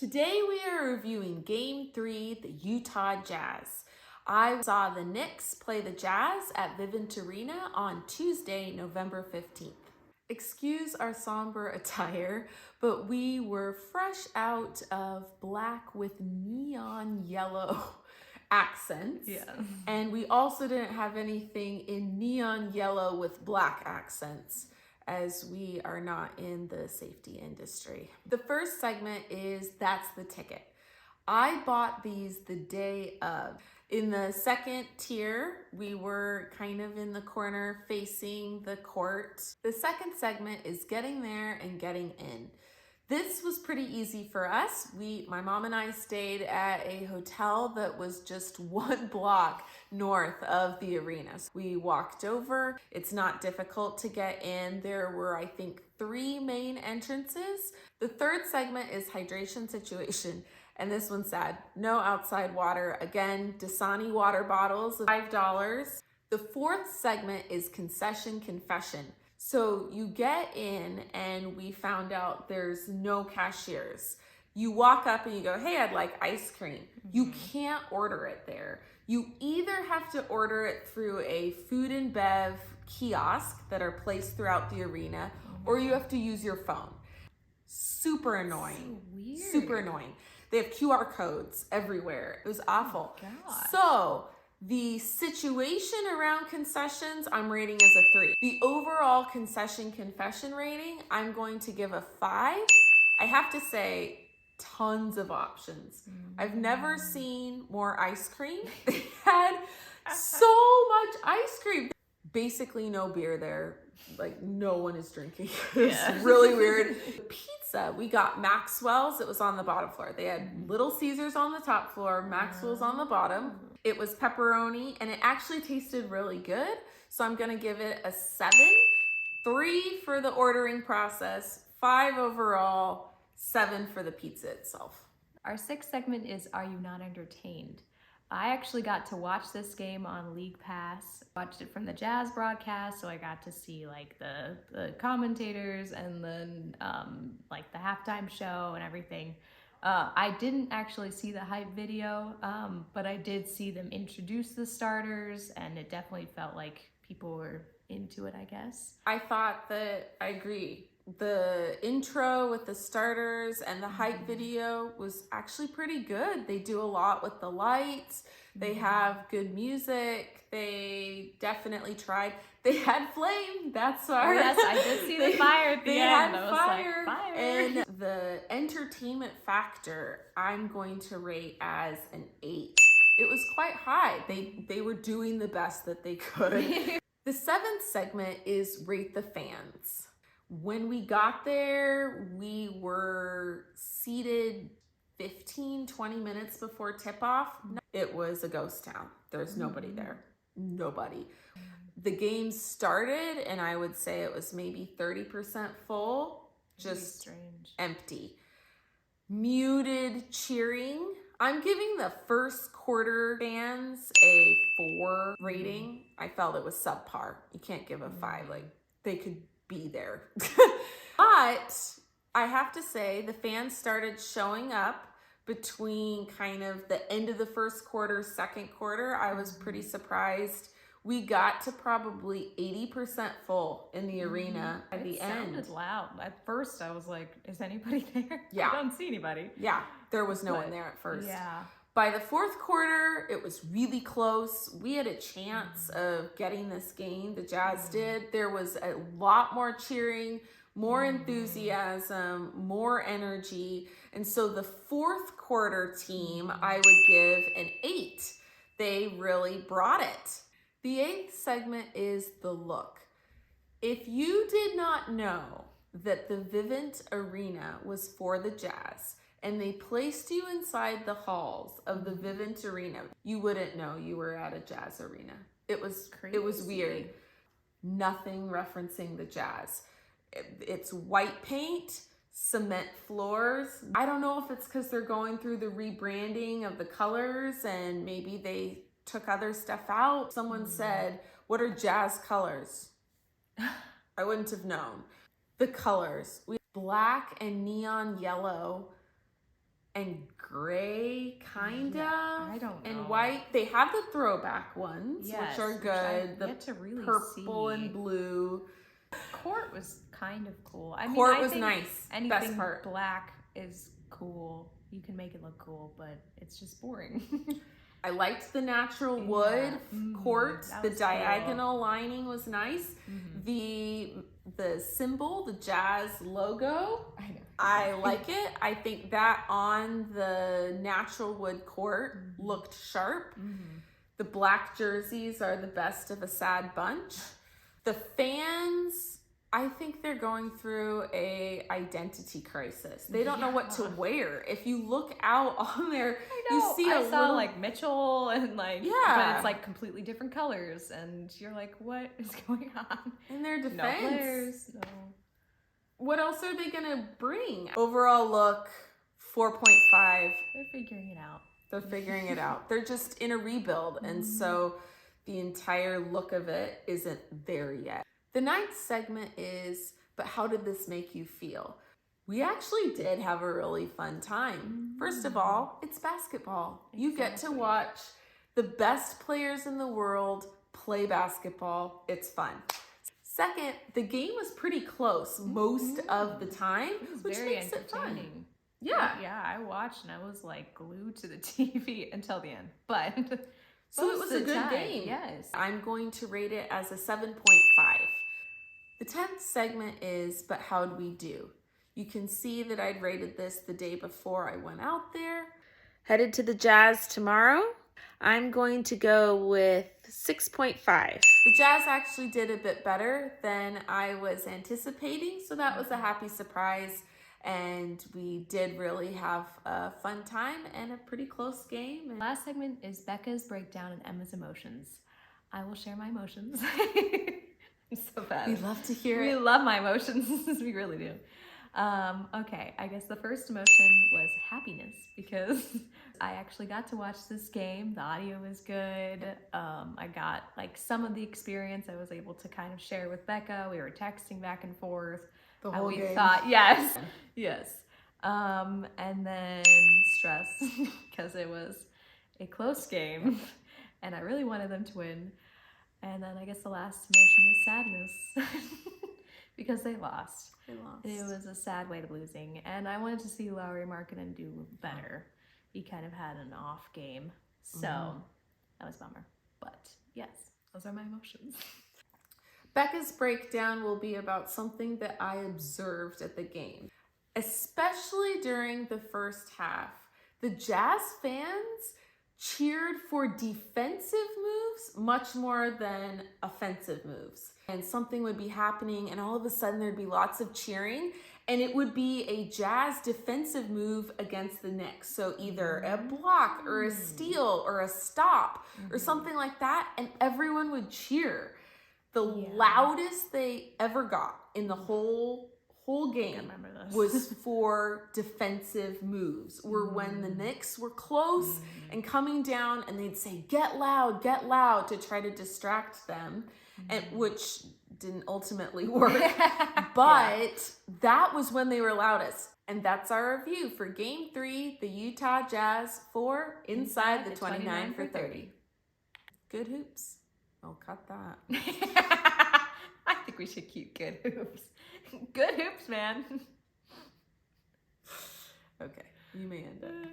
Today we are reviewing Game 3, the Utah Jazz. I saw the Knicks play the Jazz at Vivint Arena on Tuesday, November 15th. Excuse our somber attire, but we were fresh out of black with neon yellow accents. Yeah. And we also didn't have anything in neon yellow with black accents, as we are not in the safety industry. The first segment is That's the Ticket. I bought these the day of. In the second tier, we were kind of in the corner facing the court. The second segment is Getting There and Getting In. This was pretty easy for us. My mom and I stayed at a hotel that was just one block north of the arena. So we walked over. It's not difficult to get in. There were, I think, 3 main entrances. The third segment is Hydration Situation. And this one's sad. No outside water. Again, Dasani water bottles, $5. The fourth segment is Concession Confession. So you get in and we found out there's no cashiers. You walk up and you go, hey, I'd like ice cream. You can't order it there. You either have to order it through a food and bev kiosk that are placed throughout the arena, or you have to use your phone. Super annoying. So weird. Super annoying. They have QR codes everywhere. It was awful. Oh, gosh. So the situation around concessions, I'm rating as a 3. The overall concession confession rating, I'm going to give a 5. I have to say, tons of options. I've never seen more ice cream. They had so much ice cream. Basically no beer there. Like no one is drinking. It's really weird. Pizza, we got Maxwell's. It was on the bottom floor. They had Little Caesars on the top floor, Maxwell's on the bottom. It was pepperoni and it actually tasted really good. So I'm gonna give it a 7. 3 for the ordering process, 5 overall, 7 for the pizza itself. Our sixth segment is Are You Not Entertained? I actually got to watch this game on League Pass. Watched it from the Jazz broadcast, so I got to see like the commentators and then like the halftime show and everything. I didn't actually see the hype video, but I did see them introduce the starters, and it definitely felt like people were into it, I guess. I thought that, I agree. The intro with the starters and the hype video was actually pretty good. They do a lot with the lights. They have good music. They definitely tried. They had flame. That's why. Oh, yes, I did see the fire at the end. They I had was fire. like, fire. And the entertainment factor, I'm going to rate as an 8. It was quite high. They were doing the best that they could. The 7th segment is Rate the Fans. When we got there, we were seated 15, 20 minutes before tip-off. It was a ghost town. There's nobody there. Nobody. The game started, and I would say it was maybe 30% full, just strange. empty. Muted cheering. I'm giving the first quarter fans a 4 rating. I felt it was subpar. You can't give a 5. Like, they could be there. But I have to say the fans started showing up between kind of the end of the first quarter, second quarter. I was pretty surprised. We got to probably 80% full in the arena at the end. It sounded loud. At first I was like, is anybody there? Yeah. I don't see anybody. Yeah, there was no one there at first. Yeah. By the fourth quarter, it was really close. We had a chance of getting this game. The Jazz did. There was a lot more cheering, more enthusiasm, more energy. And so the fourth quarter team, I would give an 8. They really brought it. The 8th segment is The Look. If you did not know that the Vivint Arena was for the Jazz, and they placed you inside the halls of the Vivint Arena, you wouldn't know you were at a Jazz arena. It was crazy. It was weird. Nothing referencing the Jazz. It's white paint, cement floors. I don't know if it's because they're going through the rebranding of the colors and maybe they took other stuff out. Someone said, what are Jazz colors? I wouldn't have known. The colors. We have black and neon yellow and gray, kinda. Yeah, I don't know. And white. They have the throwback ones, Yes, which are which good. I've The yet to really purple see. and blue. Court was kind of cool. I Court mean, I was think nice. anything Best part. black is cool. You can make it look cool, but it's just boring. I liked the natural wood court. That The was diagonal lining was nice. Mhm. The symbol, the jazz logo, I know. I like it. I think that on the natural wood court looked sharp. The black jerseys are the best of a sad bunch. The fans, I think they're going through a identity crisis. They don't know what to wear. If you look out on there, you see I saw little, like Mitchell and like, Yeah. but it's like completely different colors, and you're like, what is going on? in their defense. No players, no. What else are they gonna bring? Overall look, 4.5. They're figuring it out. They're figuring it out. They're just in a rebuild, and so the entire look of it isn't there yet. The ninth segment is, but how did this make you feel? We actually did have a really fun time. First of all, it's basketball. You get to watch the best players in the world play basketball. It's fun. Second, the game was pretty close most of the time, which very makes it fun. entertaining. Yeah. Yeah, I watched and I was like glued to the TV until the end. But So it most was of a the good time, game. Yes. I'm going to rate it as a 7.5. The 10th segment is, but how'd we do? You can see that I'd rated this the day before I went out there. Headed to the Jazz tomorrow. I'm going to go with 6.5. The Jazz actually did a bit better than I was anticipating, so that was a happy surprise. And we did really have a fun time and a pretty close game. Last segment is Bekah's breakdown and Emma's emotions. I will share my emotions. I'm so bad. We love to hear We it. love my emotions. We really do. Okay, I guess the first emotion was happiness because I actually got to watch this game. The audio was good. I got like some of the experience I was able to kind of share with Bekah. We were texting back and forth. The whole we game. thought, yes. And then stress because it was a close game and I really wanted them to win. And then I guess the last emotion is sadness because they lost. It was a sad way of losing. And I wanted to see Lauri Markkanen do better. He kind of had an off game. So that was a bummer. But yes, those are my emotions. Bekah's breakdown will be about something that I observed at the game, especially during the first half. The Jazz fans cheered for defensive moves much more than offensive moves. And something would be happening and all of a sudden there'd be lots of cheering and it would be a Jazz defensive move against the Knicks. So either a block or a steal or a stop or something like that, and everyone would cheer. The loudest they ever got in the whole game was for defensive moves, were when the Knicks were close and coming down and they'd say, get loud, to try to distract them, and which didn't ultimately work. But that was when they were loudest. And that's our review for Game 3, the Utah Jazz for Inside the 29 for 30. Good hoops. I'll cut that. I think we should keep good hoops. Good hoops, man. Okay, you may end it.